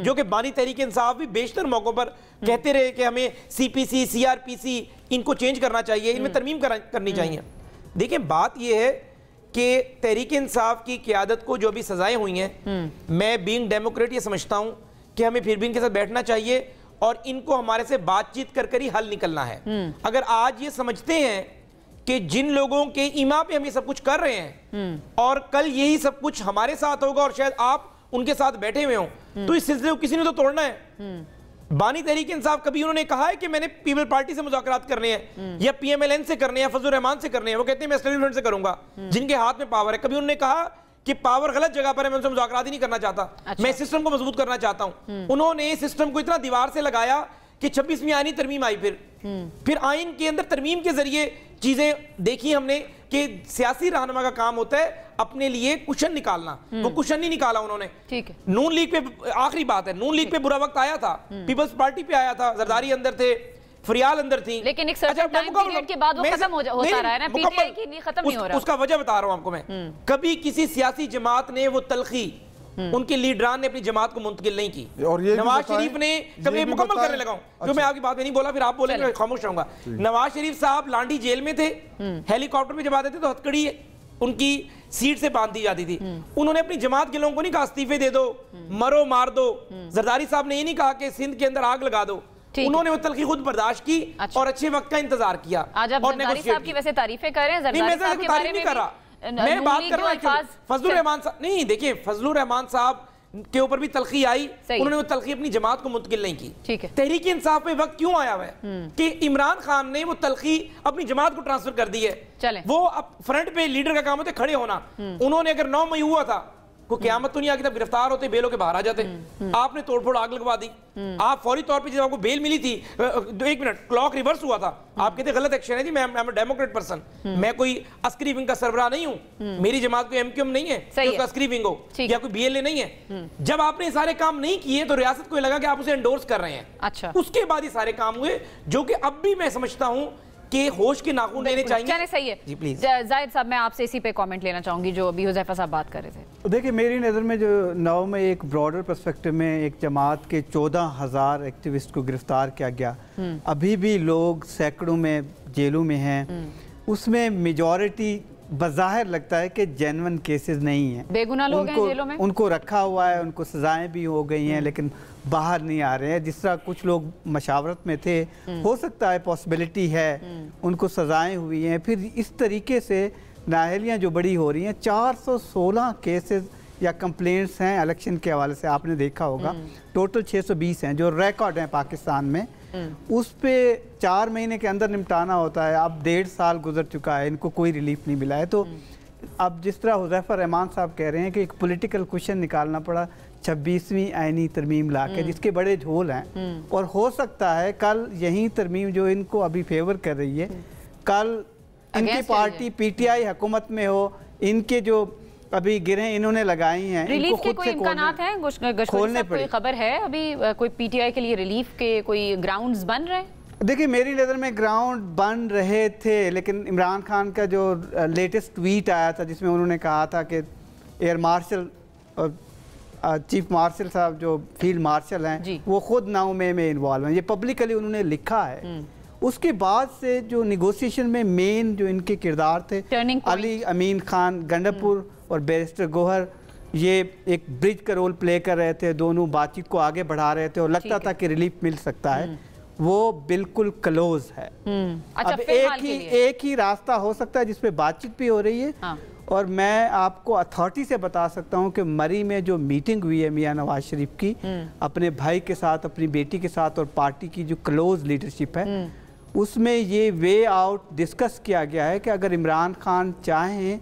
جو کہ بانی تحریک انصاف بھی بیشتر موقعوں پر کہتے رہے کہ ہمیں سی پی سی، سی آر پی سی ان کو چینج کرنا چاہیے، ان میں ترمیم کرنی چاہیے۔ دیکھیں بات یہ ہے کہ تحریک انصاف کی قیادت کو جو بھی سزائیں ہوئی ہیں، میں بینگ ڈیموکریٹ یہ سمجھتا ہوں کہ ہمیں پھر بھی ان کے ساتھ بیٹھنا چاہیے اور ان کو ہمارے سے بات چیت کر ہی حل نکلنا ہے۔ اگر آج یہ سمجھتے ہیں کہ جن لوگوں کے ایما پہ ہم یہ سب کچھ کر رہے ہیں اور کل یہی سب کچھ ہمارے ساتھ ہوگا اور شاید آپ ان کے ساتھ بیٹھے ہوئے ہوں، تو اس سلسلے کو کسی نے تو توڑنا ہے۔ بانی تحریک انصاف کبھی انہوں نے کہا ہے کہ میں نے پیپل پارٹی سے مذاکرات کرنے ہیں یا پی ایم ایل این سے کرنے ہیں یا فضل الرحمان سے کرنے ہیں، وہ کہتے ہیں میں اسٹیبلشمنٹ سے کروں گا جن کے ہاتھ میں پاور ہے۔ کبھی انہوں نے کہا کہ پاور غلط جگہ پر ہے، میں ان سے مذاکرات ہی نہیں کرنا چاہتا، میں سسٹم کو مضبوط کرنا چاہتا ہوں۔ انہوں نے سسٹم کو اتنا دیوار سے لگایا کہ 26ویں آئینی ترمیم آئی، پھر آئین کے اندر ترمیم کے ذریعے چیزیں دیکھی ہم نے کہ سیاسی رہنما کا کام ہوتا ہے اپنے لیے کشن نکالنا، وہ کشن نہیں نکالا انہوں نے۔ نون لیگ پہ آخری بات ہے، نون لیگ پہ برا وقت آیا تھا، پیپلز پارٹی پہ آیا تھا، زرداری اندر تھے، فریال اندر تھی، لیکن ایک سرٹن ٹائم پیریڈ کے بعد وہ ختم ہوتا رہا ہے نا، پی ٹی آئی کی نہیں ختم نہیں ہو رہا۔ اس کا وجہ بتا رہا ہوں آپ کو میں، کبھی کسی سیاسی جماعت نے وہ تلخی ان کے لیڈران نے اپنی جماعت کو منتقل نہیں کی. اور یہ نواز شریف نے کبھی مکمل کرنے لگا ہوں جو میں آپ کی بات میں نہیں بولا, پھر آپ بولیں گے خاموش رہوں گا. نواز شریف صاحب لانڈی جیل میں تھے, ہیلی کاپٹر پہ جب آتے تھے تو ہتھکڑی ان کی سیٹ سے باندھ دی جاتی تھی. انہوں نے اپنی جماعت کے لوگوں کو نہیں کہا استعفے دے دو, مرو مار دو. زرداری صاحب نے یہ نہیں کہا کہ سندھ کے اندر آگ لگا دو. انہوں نے وہ تلخی خود برداشت کی اور اچھے وقت کا انتظار کیا. آج آپ زرداری صاحب کی ویسے تعریفیں کر رہے ہیں, زرداری صاحب کے بارے میں میں بات کر رہا ہوں. فضل الرحمان صاحب نہیں, دیکھیں فضل الرحمان صاحب کے اوپر بھی تلخی آئی, انہوں نے وہ تلخی اپنی جماعت کو منتقل نہیں کی. تحریک انصاف میں وقت کیوں آیا ہوا ہے کہ عمران خان نے وہ تلخی اپنی جماعت کو ٹرانسفر کر دی ہے. وہ فرنٹ پہ لیڈر کا کام ہوتا ہے کھڑے ہونا. انہوں نے اگر 9 مئی ہوا تھا کوئی قیامت تو نہیں آ گئی, تب گرفتار ہوتے, بیل ہو کے باہر آ جاتے. آپ نے توڑ پھوڑ آگ لگوا دی. آپ فوری طور پہ جب آپ کو بیل ملی تھی, 1 منٹ کلاک ریورس ہوا تھا, آپ کہتے غلط ایکشن ہے جی, میں ڈیموکریٹ پرسن, میں کوئی عسکری ونگ کا سربراہ نہیں ہوں, میری جماعت کوئی MQM نہیں ہے کہ اس کا عسکری ونگ ہو یا کوئی BLA نہیں ہے. جب آپ نے سارے کام نہیں کیے تو ریاست کو لگا کہ آپ اسے انڈورس کر رہے ہیں. اس کے بعد یہ سارے کام ہوئے جو کہ اب بھی میں سمجھتا ہوں کہ ہوش کے ناخن لینے چاہیے. چلیں صحیح ہے جی پلیز. زاہد صاحب میں آپ سے اسی پہ کامنٹ لینا چاہوں گی جو ابھی حذیفہ صاحب بات کر رہے تھے. دیکھیں میری نظر میں جو 9 میں ایک براڈر پرسپیکٹو میں ایک جماعت کے 14,000 ایکٹیوسٹ کو گرفتار کیا گیا. ابھی بھی لوگ سینکڑوں میں جیلوں میں ہیں. اس میں میجورٹی بظاہر لگتا ہے کہ جینون کیسز نہیں ہیں, بے گناہ لوگ ہیں جیلوں میں, ان کو رکھا ہوا ہے, ان کو سزائیں بھی ہو گئی ہیں لیکن باہر نہیں آ رہے ہیں. جس طرح کچھ لوگ مشاورت میں تھے, ہو سکتا ہے پاسبلٹی ہے ان کو سزائیں ہوئی ہیں. پھر اس طریقے سے نااہلیاں جو بڑی ہو رہی ہیں, 416 کیسز یا کمپلینٹس ہیں الیکشن کے حوالے سے, آپ نے دیکھا ہوگا ٹوٹل 620 ہیں جو ریکارڈ ہیں پاکستان میں. اس پہ 4 مہینے کے اندر نمٹانا ہوتا ہے. اب 1.5 سال گزر چکا ہے, ان کو کوئی ریلیف نہیں ملا ہے. تو اب جس طرح حذیفہ رحمان صاحب کہہ رہے ہیں کہ ایک پولیٹیکل کوشچن نکالنا پڑا 26ویں آئینی ترمیم لا کے, جس کے بڑے جھول ہیں, اور ہو سکتا ہے کل یہی ترمیم جو ان کو ابھی فیور کر رہی ہے, کل ان کی پارٹی PTI حکومت میں ہو, ان کے جو ابھی گرہیں انہوں نے لگائی ہیں, ریلیف کے کوئی امکانات ہیں؟ گشوری صاحب کوئی خبر ہے ابھی کوئی PTI کے لیے ریلیف کے کوئی گراؤنڈز بن رہے ہیں؟ دیکھیں میری نظر میں گراؤنڈ بن رہے تھے, لیکن عمران خان کا جو لیٹسٹ ٹویٹ آیا تھا جس میں انہوں نے کہا تھا کہ ایئر مارشل اور چیف مارشل صاحب جو فیلڈ مارشل ہیں وہ خود 9 مئی میں انوالو ہیں, یہ پبلکلی انہوں نے لکھا ہے. اس کے بعد سے جو نیگوسیشن میں مین جو ان کے کردار تھے, علی امین خان گنڈاپور اور بیرسٹر گوہر, یہ ایک برج کا رول پلے کر رہے تھے, دونوں بات چیت کو آگے بڑھا رہے تھے اور لگتا تھا کہ ریلیف مل سکتا ہے. وہ بالکل کلوز ہے. اب ایک ہی راستہ ہو سکتا ہے جس پہ بات چیت بھی ہو رہی ہے, اور میں آپ کو اتھارٹی سے بتا سکتا ہوں کہ مری میں جو میٹنگ ہوئی ہے میاں نواز شریف کی اپنے بھائی کے ساتھ, اپنی بیٹی کے ساتھ, اور پارٹی کی جو کلوز لیڈرشپ ہے, اس میں یہ وے آؤٹ ڈسکس کیا گیا ہے کہ اگر عمران خان چاہیں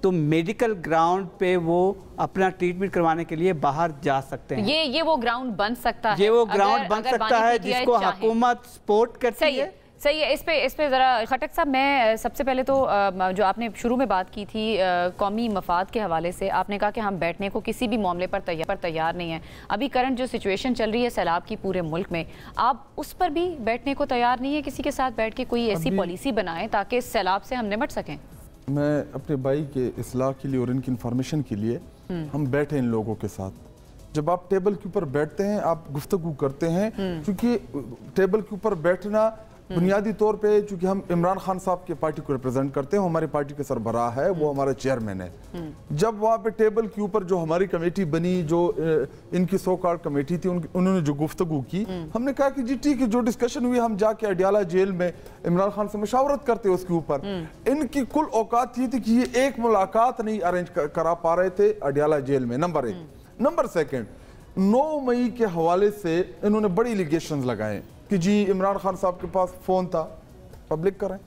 تو میڈیکل گراؤنڈ پہ وہ اپنا ٹریٹمنٹ کروانے کے لیے باہر جا سکتے ہیں. یہ وہ گراؤنڈ بن سکتا ہے, یہ وہ گراؤنڈ بن سکتا ہے جس کو حکومت سپورٹ کرتی ہے. صحیح ہے. اس پہ ذرا خٹک صاحب, میں سب سے پہلے تو جو آپ نے شروع میں بات کی تھی قومی مفاد کے حوالے سے, آپ نے کہا کہ ہم بیٹھنے کو کسی بھی معاملے پر تیار نہیں ہیں. ابھی کرنٹ جو سچویشن چل رہی ہے سیلاب کی پورے ملک میں, آپ اس پر بھی بیٹھنے کو تیار نہیں ہے کسی کے ساتھ بیٹھ کے کوئی ایسی پالیسی بنائیں تاکہ سیلاب سے ہم نمٹ سکیں؟ میں اپنے بھائی کے اصلاح کے لیے اور ان کی انفارمیشن کے لیے ہم بیٹھے ان لوگوں کے ساتھ. جب آپ ٹیبل کے اوپر بیٹھتے ہیں, آپ گفتگو کرتے ہیں, کیونکہ ٹیبل کے اوپر بیٹھنا بنیادی طور پہ, چونکہ ہم عمران خان صاحب کے پارٹی کو ریپرزینٹ کرتے ہیں, ہماری پارٹی کے سربراہ ہے, وہ ہمارا چیئرمین ہے. جب وہاں پہ ٹیبل کے اوپر جو ہماری کمیٹی بنی, جو ان کی سو کارڈ کمیٹی تھی, انہوں نے جو گفتگو کی, ہم نے کہا کہ جی ٹھیک ہے, جو ڈسکشن ہوئی ہم جا کے اڈیالہ جیل میں عمران خان سے مشاورت کرتے اس کے اوپر. ان کی کل اوقات یہ تھی کہ یہ ایک ملاقات نہیں ارینج کرا پا رہے تھے اڈیالہ جیل میں, نمبر 1. نمبر 2, 9 مئی کے حوالے سے انہوں نے بڑی ایلیگیشنز لگائے کہ جی عمران خان صاحب کے پاس فون تھا, پبلک کریں,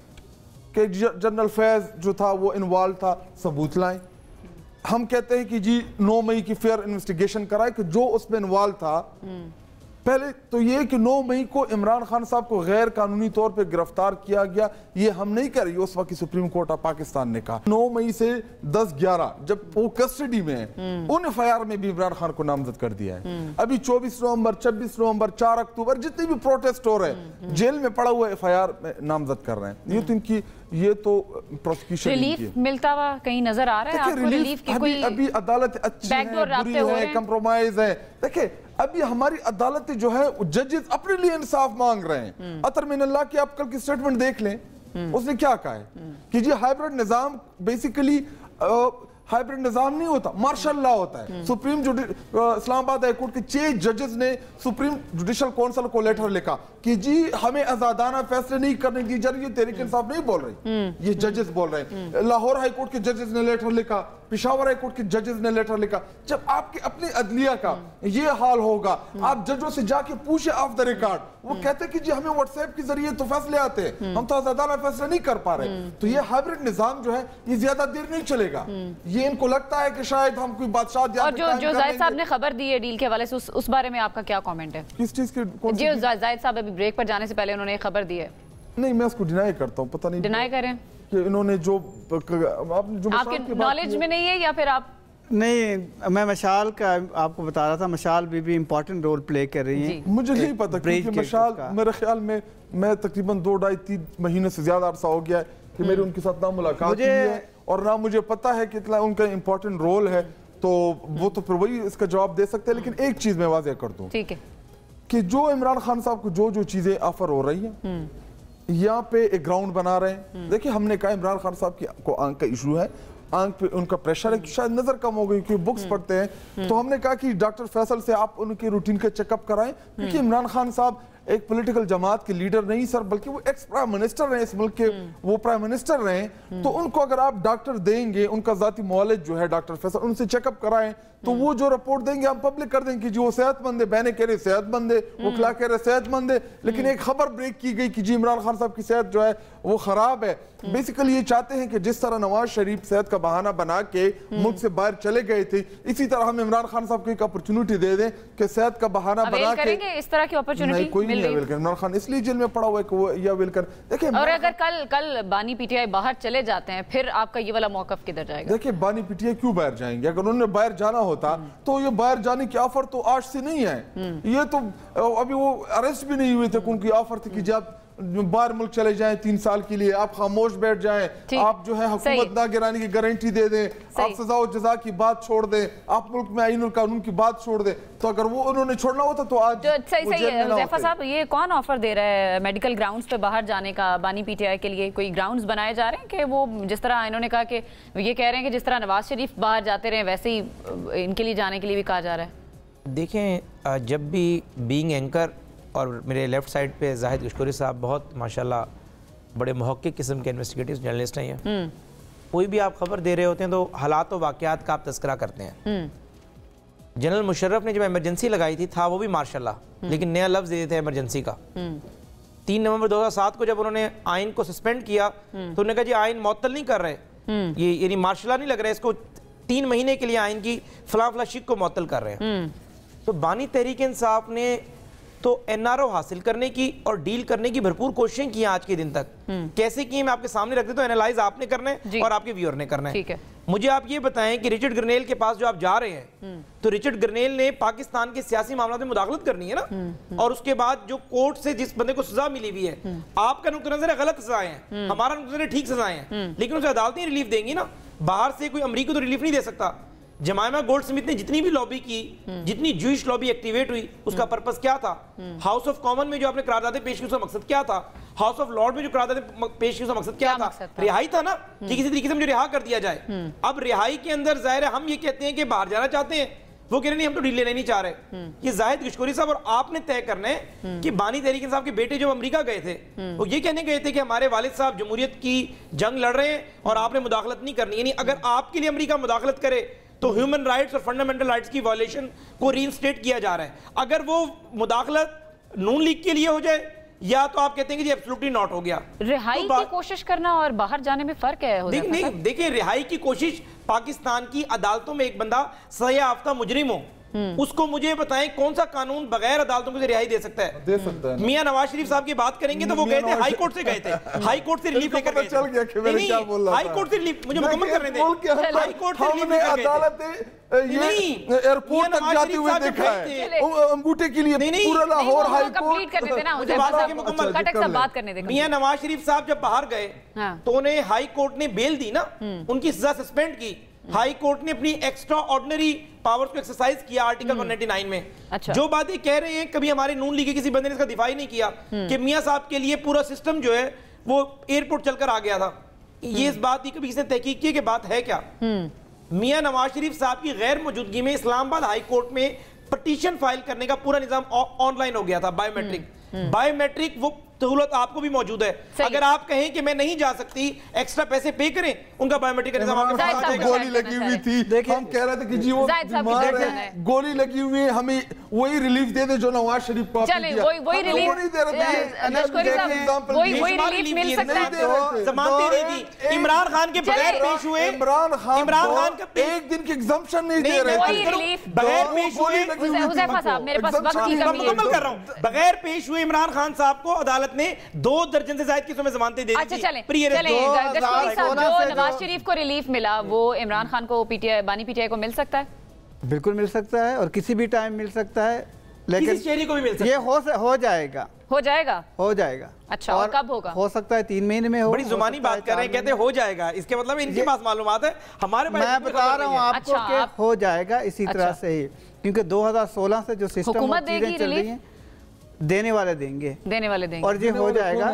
کہ جنرل فیض جو تھا وہ انوالو تھا, ثبوت لائیں. ہم کہتے ہیں کہ جی 9 مئی کی فیئر انویسٹیگیشن کرائے کہ جو اس میں انوالو تھا पहले तो ये कि 9 मई को इमरान खान साहब को गैर कानूनी तौर पे गिरफ्तार किया गया, ये हम नहीं कह रहे, उस वक्त की सुप्रीम कोर्ट ऑफ पाकिस्तान ने कहा। 9 मई से 10-11 जब वो कस्टडी में है, उन एफआईआर में भी इमरान खान को नामजद कर दिया है। अभी 24 नवंबर, 26 नवंबर, 4 अक्टूबर जितने भी प्रोटेस्ट हो रहे हैं, जेल में पड़ा हुआ एफआईआर में नामजद कर रहे हैं। ये तो इनकी, ये तो प्रोसिक्यूशन रिलीफ मिलता हुआ कहीं नजर आ रहा है आपको? रिलीफ की कोई अभी अदालत अच्छी है, बुरी है, कंप्रोमाइज है। देखिए अभी हमारी अदालतें जो है जजेस अपने लिए इंसाफ मांग रहे हैं। अतर मिनल्लाह की आप कल की स्टेटमेंट देख लें, उसने क्या कहा है कि जी हाइब्रिड निजाम बेसिकली हाइब्रिड निजाम नहीं होता, मार्शल लॉ होता है। सुप्रीम इस्लामाबाद हाई कोर्ट के 6 जजेस ने सुप्रीम जुडिशल काउंसिल को लेटर लिखा कि जी हमें आजादाना फैसले नहीं करने दी जा रही है, तहरीक इंसाफ नहीं बोल रही, ये जजेस बोल रहे हैं। लाहौर हाई कोर्ट के जजेस ने लेटर लिखा, पिशावर हाई कोर्ट के जजेस ने लेटर लिखा। जब आपके अपने अदलिया का ये हाल होगा, आप जजों से जाके पूछे ऑफ द रिकॉर्ड, वो कहते हैं कि जी हमें व्हाट्सएप के जरिए तो फैसले आते हैं, हम तो आजादाना फैसला नहीं कर पा रहे। तो ये हाइब्रिड निजाम जो है ये ज्यादा देर नहीं चलेगा। ये इनको लगता है कि शायद हम कोई बादशाह। और जो जायद साहब ने खबर दी है डील के हवाले से, उस बारे में आपका क्या कमेंट है? किस चीज के? जी जायद साहब अभी ब्रेक पर जाने से पहले उन्होंने खबर दी है। नहीं, मैं उसको डिनाई करता हूँ, पता नहीं डिनाई करें कि इन्होंने जो आपके नॉलेज में नहीं है या फिर आप? नहीं, मैं मशाल का आपको बता रहा था, मशाल भी इम्पोर्टेंट रोल प्ले कर रही है। मुझे नहीं पता क्योंकि मशाल मेरे ख्याल में मैं तकरीबन 2-2.5-3 महीने से ज्यादा अरसा हो गया है कि मेरी उनके साथ ना मुलाकात हुई है और ना मुझे पता है कितना उनका इम्पोर्टेंट रोल है। तो वो तो फिर वही इसका जवाब दे सकते हैं। लेकिन एक चीज मैं वाज़ेह कर दूं, ठीक है, कि जो इमरान खान साहब को जो चीजें ऑफर हो रही हैं, यहाँ पे एक ग्राउंड बना रहे हैं। देखिए हमने कहा इमरान खान साहब को आंख का इशू है, आंख पे उनका प्रेशर है, शायद नजर कम हो गई क्योंकि बुक्स पढ़ते हैं। तो हमने कहा कि डॉक्टर फैसल से आप उनके रूटीन का चेकअप कराएं, क्योंकि इमरान खान साहब एक पॉलिटिकल जमात के लीडर नहीं सर, बल्कि वो एक्स प्राइम मिनिस्टर रहे इस मुल्क के, वो प्राइम मिनिस्टर रहे। तो उनको अगर आप डॉक्टर देंगे, उनका जाती मौलिद जो है डॉक्टर फैसल, उनसे चेकअप कराएं, तो वो जो रिपोर्ट देंगे हम पब्लिक कर देंगे कि जी वो सेहतमंद है, बहने कह रहे सेहतमंद है, वो खिला कह रहे सेहतमंद है। लेकिन एक खबर ब्रेक की गई कि जी इमरान खान साहब की सेहत जो है वो खराब है। बेसिकली ये चाहते हैं कि जिस तरह नवाज शरीफ सेहत का बहाना बना के मुल्क से बाहर चले गए थे, इसी तरह हम इमरान खान साहब को एक अपॉर्चुनिटी दे दें कि सेहत का बहाना बना के। इस तरह की अपॉर्चुनिटी कोई नहीं अवेल कर, इमरान खान इसलिए जेल में पड़ा हुआ है कि वो ये अवेल कर। देखिए और अगर कल बानी पीटीआई बाहर चले जाते हैं, फिर आपका ये वाला मौकफ किधर जाएगा? देखिए बानी पीटीआई क्यों बाहर जाएंगे? अगर उन्होंने बाहर जाना होता तो ये बाहर जाने की ऑफर तो आज से नहीं है। ये तो अभी वो अरेस्ट भी नहीं हुए थे, उनकी ऑफर थी कि जब बाहर मुल्क चले जाएं 3 साल के लिए, आप खामोश बैठ जाएं, आप जो है हुकूमत ना गिराने की गारंटी दे दें, आप सजा और जजा की बात छोड़ दें, आप मुल्क में आईन और कानून की बात छोड़ दें। तो अगर वो उन्होंने छोड़ना होता तो आज सही ज़ैफा साहब, ये कौन ऑफर दे रहा है मेडिकल ग्राउंड्स पे बाहर जाने का बानी पीटीआई के लिए? कोई ग्राउंड्स बनाए जा रहे हैं कि वो जिस तरह इन्होंने कहा कि ये कह रहे हैं कि जिस तरह नवाज शरीफ बाहर जाते रहे वैसे ही इनके लिए जाने के लिए भी कहा जा रहा है? देखें, जब भी बीइंग एंकर और मेरे लेफ़्ट साइड पे जाहिद गशकोरी साहब बहुत माशाल्लाह बड़े मुहक्किक किस्म के इन्वेस्टिगेटिव जर्नलिस्ट हैं। कोई भी आप खबर दे रहे होते हैं तो हालात और वाक़यात का आप तस्करा करते हैं। जनरल मुशर्रफ ने जब इमरजेंसी लगाई थी था वो भी मार्शल्लाह, लेकिन नया लफ्ज़ दे देते हैं इमरजेंसी का। 3 नवंबर 2007 को जब उन्होंने आइन को सस्पेंड किया तो उन्होंने कहा जी आइन मुअत्तल नहीं कर रहे, ये यानी मार्शल्लाह नहीं लग रहा है, इसको 3 महीने के लिए आइन की फला शिक को मुअत्तल कर रहे हैं। तो बानी तहरीक इंसाफ ने तो एनआरओ हासिल करने की और डील करने की भरपूर कोशिशें की आज के दिन तक। कैसे की मैं आपके सामने रख देता हूं, एनालाइज आपने करना है और आपके व्यूअर ने करना है। मुझे आप ये बताएं कि रिचर्ड ग्रनेल के पास जो आप जा रहे हैं, तो रिचर्ड ग्रनेल ने पाकिस्तान के सियासी मामलों में मुदाखलत करनी है ना, और उसके बाद जो कोर्ट से जिस बंदे को सजा मिली हुई है, आपका नुक्ता नजर है गलत सजाएं हैं, हमारा नुक्ता नजर है ठीक सजाएं हैं, लेकिन उसे अदालतें रिलीफ देंगी ना, बाहर से कोई अमरीकी तो रिलीफ नहीं दे सकता। जमाइमा गोल्ड स्मिथ ने जितनी भी लॉबी की, जितनी जूइश लॉबी एक्टिवेट हुई, उसका पर्पस क्या था? हाउस ऑफ कॉमन में जो आपने करारदादें पेश की उसका मकसद क्या था? हाउस ऑफ लॉर्ड में जो करारदादें पेश की उसका मकसद क्या था? रिहाई था ना, कि किसी तरीके से मुझे रिहा कर दिया जाए। अब रिहाई के अंदर जाहिर है हम ये कहते हैं कि बाहर जाना चाहते हैं, वो कह रहे नहीं हम तो ढील लेना नहीं चाह रहे। ये जाहिद गशकोरी साहब और आपने तय करना है कि बानी तहरीक इंसाफ के बेटे जो अमेरिका गए थे वो ये कहने गए थे कि हमारे वालिद साहब जमहूरियत की जंग लड़ रहे हैं और आपने मुदाखलत नहीं करनी। यानी अगर आपके लिए अमेरिका मुदाखलत करे तो ह्यूमन राइट्स और फंडामेंटल राइट्स की वायलेशन को रीइंस्टेट किया जा रहा है। अगर वो मुदाखलत नून लीग के लिए हो जाए या तो आप कहते हैं कि जी एब्सोल्युटली नॉट हो गया। रिहाई की कोशिश करना और बाहर जाने में फर्क है? देखिए रिहाई की कोशिश, पाकिस्तान की अदालतों में एक बंदा सजा याफ्ता मुजरिम हो اس کو مجھے بتائیں کون سا قانون بغیر عدالتوں سے رہائی دے سکتا ہے؟ دے سکتا ہے. میاں نواز شریف صاحب کی بات کریں گے تو وہ گئے تھے ہائی کورٹ سے، گئے تھے ہائی کورٹ سے ریلیف لے کر گئے تھے. چل گیا کہ میں نے کیا بول رہا تھا. ہائی کورٹ سے ریلیف، مجھے مکمل کرنے دیں. ہائی کورٹ سے ریلیف لے کر گئے تھے. یہ ایئرپورٹ تک جاتے ہوئے دیکھا ہے انگوٹھے کے لیے پورا لاہور ہائی کورٹ. میاں نواز شریف صاحب جب باہر گئے تو انہیں ہائی کورٹ نے بیل دی نا، ان کی سزا سسپینڈ کی. ہائی کورٹ نے اپنی ایکسٹرا آرڈنری پاورز کو ایکسرسائز کیا آرٹیکل 199 میں. جو باتیں کہہ رہے ہیں، کبھی ہمارے نون لیگ کے کسی بندے نے اس کا دفاع ہی نہیں کیا کہ میاں صاحب کے لیے پورا سسٹم جو ہے وہ ایئرپورٹ چل کر آ گیا تھا. یہ اس بات کی کبھی کسی نے تحقیق کی کہ بات ہے کیا؟ میاں نواز شریف صاحب کی غیر موجودگی میں اسلام آباد ہائی کورٹ میں پٹیشن فائل کرنے کا پورا نظام آن لائن ہو گیا تھا. بائیو میٹرک وہ سہولت آپ کو بھی موجود ہے. اگر آپ کہیں کہ میں نہیں جا سکتی، ایکسٹرا پیسے پے کریں، ان کا بائیو میٹرک کا نظام آپ کے پاس آ جائے گا. گولی لگی ہوئی تھی، ہم کہہ رہے تھے کہ جی وہ بیمار ہے، گولی لگی ہوئی ہے، ہمیں وہی ریلیف دے دے جو نواز شریف کو چلیں وہی ریلیف مل سکتا ہے. ضمانتیں دی تھی عمران خان کے بغیر پیش ہوئے. عمران خان کا ایک دن کی ایگزمپشن نہیں دے رہے تھے، بغیر پیش ہوئے. حذیفہ صاحب میرے پاس وقت کی کمی ہے، مکمل کر رہا ہوں. بغیر پیش ہوئے عمران خان صاحب کو عدالت نے 2 درجن سے زائد کیسوں میں ضمانتیں دے دی تھی. گشکوری صاحب جو نواز شریف کو ریلیف ملا وہ عمران خان کو بانی پی ٹی آئی کو مل سکتا ہے؟ بالکل مل سکتا ہے، اور کسی بھی ٹائم مل سکتا ہے، لیکن کسی شہری کو بھی مل سکتا ہے. یہ ہو جائے گا. ہو جائے گا. اچھا، اور کب ہوگا؟ ہو سکتا ہے 3 مہینے میں ہو. بڑی زبانی بات کر رہے ہیں، کہتے ہیں ہو جائے گا. اس کے مطلب ان کے پاس معلومات ہے، ہمارے پاس میں بتا رہا ہوں آپ کو کہ ہو جائے گا اسی طرح سے ہی، کیونکہ 2016 سے جو سسٹم اور چیزیں چل رہی ہیں دینے والے دیں گے اور یہ ہو جائے گا.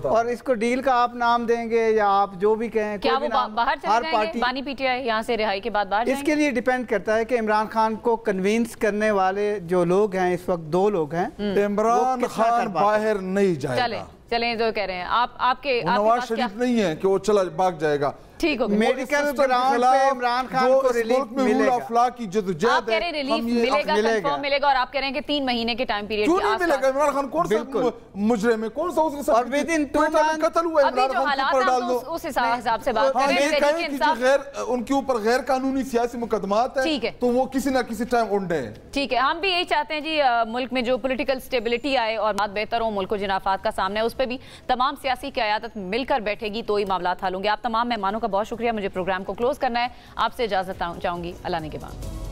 اور اس کو ڈیل کا آپ نام دیں گے یا آپ جو بھی کہیں، کیا وہ باہر چلے جائیں گے بانی پی ٹی آئی یہاں سے رہائی کے بعد باہر جائیں گے؟ اس کے لیے ڈیپینڈ کرتا ہے کہ عمران خان کو کنوینس کرنے والے جو لوگ ہیں، اس وقت 2 لوگ ہیں. عمران خان باہر نہیں جائے گا. چلیں جو کہہ رہے ہیں آپ کے نواز شریف نہیں ہے کہ وہ چلا بھاگ جائے گا. ٹھیک ہوگا. میڈیکل گراؤنڈ پہ عمران خان کو ریلیف ملے گا. آپ کہہ رہے ہیں ریلیف ملے گا، کنفرم ملے گا، اور آپ کہہ رہے ہیں کہ 3 مہینے کے ٹائم پیریڈ کیوں نہیں ملے گا؟ عمران خان کون سا مجرم ہے، کون سا اس کے ساتھ قتل ہوا ہے؟ ابھی جو حالات ہیں اس حساب سے بات کر رہے ہیں. ان کے اوپر غیر قانونی سیاسی مقدمات ہیں تو وہ کسی نہ کسی ٹائم اڑنے ہیں. ٹھیک ہے، ہم بھی یہی چاہتے ہیں جی ملک میں جو پولیٹیکل سٹیبلٹی آئے اور بات بہتر ہو. ملک کو جن آفات کا سامنا ہے اس پہ بھی تمام سیاسی قیادت مل کر بیٹھے گی تو ہی معاملات حل ہوں گے. آپ تمام مہمانوں کا بہت شکریہ. مجھے پروگرام کو کلوز کرنا ہے. آپ سے اجازت چاہوں گی. اللہ نے کے بعد